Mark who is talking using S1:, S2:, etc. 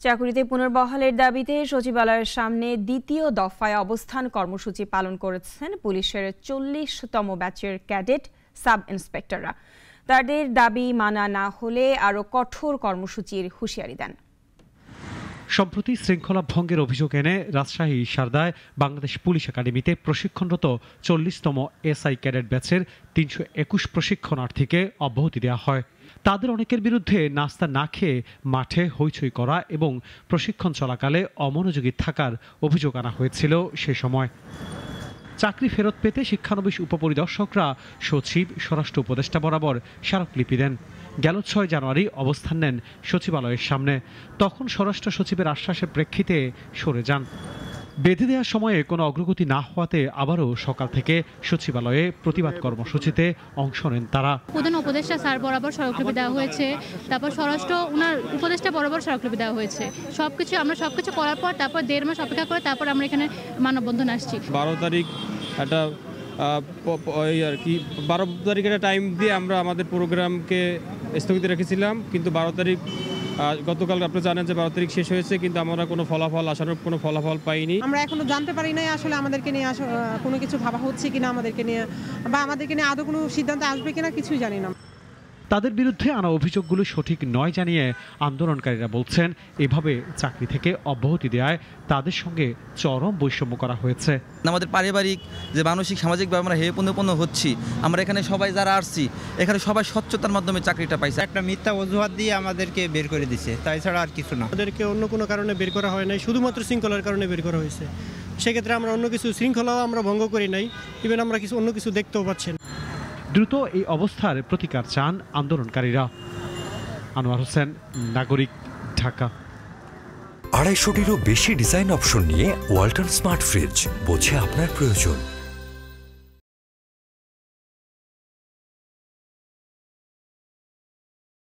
S1: চাকুরিতে পুনর্বহালের দাবিতে সচিবালয়ের সামনে দ্বিতীয় দফায় অবস্থান কর্মসূচি পালন করেছেন পুলিশের 40তম ব্যাচের ক্যাডেট সাব ইন্সপেক্টররা। তাদের দাবি মানা না হলে আরও কঠোর কর্মসূচির হুঁশিয়ারি দেন।
S2: সম্প্রতি শৃঙ্খলা ভঙ্গের অভিযোগ এনে রাজশাহী সারদায় বাংলাদেশ পুলিশ একাডেমিতে প্রশিক্ষণরত 40তম এসআই ক্যাডেট ব্যাচের 321 প্রশিক্ষণার্থীকে অব্যাহতি দেওয়া হয়। তাদের অনেকের বিরুদ্ধে নাস্তা না খেয়ে মাঠে হইচই করা এবং প্রশিক্ষণ চলাকালে অমনোযোগী থাকার অভিযোগ আনা হয়েছিল সে সময়। চাকরি ফেরত পেতে শিক্ষানবিশ উপপরিদর্শকরা সচিব, স্বরাষ্ট্র উপদেষ্টা বরাবর স্মারকলিপি দেন। গেল 6 জানুয়ারি অবস্থান নেন সচিবালয়ের সামনে। তখন স্বরাষ্ট্র সচিবের আশ্বাসের প্রেক্ষিতে সরে যান। বেঁধে দেওয়ার সময়ে কোনো অগ্রগতি না হওয়াতে আবারও সকাল থেকে সচিবালয়ে প্রতিবাদ কর্মসূচিতে অংশ নেন তারা।
S3: প্রধান উপদেষ্টা স্যার বরাবর স্মারকলিপি দেওয়া হয়েছে, তারপর স্বরাষ্ট্র ওনার উপদেষ্টা বরাবর স্মারকলিপি দেওয়া হয়েছে। আমরা সবকিছু করার পর তারপর 1.5 মাস অপেক্ষা করে তারপর আমরা এখানে মানববন্ধন আসছি।
S4: 12 তারিখ একটা 12 তারিখের টাইম দিয়ে আমরা আমাদের প্রোগ্রামকে স্থগিত রেখেছিলাম, কিন্তু 12 তারিখ গতকাল আপনারা জানেন যে 12 তারিখ শেষ হয়েছে, কিন্তু আমরা কোনো আশানুরূপ কোনো ফলাফল পাইনি।
S5: আমরা এখনো জানতে পারি নাই আসলে আমাদেরকে নিয়ে কোনো কিছু ভাবা হচ্ছে কিনা, আমাদেরকে নিয়ে বা আমাদেরকে নিয়ে আদৌ কোনো সিদ্ধান্ত আসবে কিনা কিছুই জানি না।
S2: তাদের বিরুদ্ধে আনা অভিযোগগুলো সঠিক নয় জানিয়ে আন্দোলনকারীরা বলছেন, এভাবে চাকরি থেকে অব্যাহতি দেওয়ায় তাদের সঙ্গে চরম বৈষম্য করা হয়েছে।
S6: আমাদের পারিবারিক যে মানসিক সামাজিকভাবে আমরা হেয়পূর্ণ হচ্ছি। আমরা এখানে সবাই যারা আসছি এখানে সবাই স্বচ্ছতার মাধ্যমে চাকরিটা পাইছে।
S7: একটা মিথ্যা অজুহাত দিয়ে আমাদেরকে বের করে দিচ্ছে, তাই ছাড়া আর কিছু না।
S8: আমাদেরকে অন্য কোনো কারণে বের করা হয় নাই, শুধুমাত্র শৃঙ্খলার কারণে বের করা হয়েছে। সেক্ষেত্রে আমরা অন্য কিছু শৃঙ্খলাও আমরা ভঙ্গ করি নাই, ইভেন আমরা অন্য কিছু দেখতেও পাচ্ছেন।
S2: দ্রুত এই অবস্থার প্রতিকার চান আন্দোলনকারীরা। আনোয়ার হোসেন, নাগরিক, ঢাকা।
S9: 250-টিরও বেশি ডিজাইন অপশন নিয়ে ওয়ালটন স্মার্ট ফ্রিজ, বোঝে আপনার প্রয়োজন।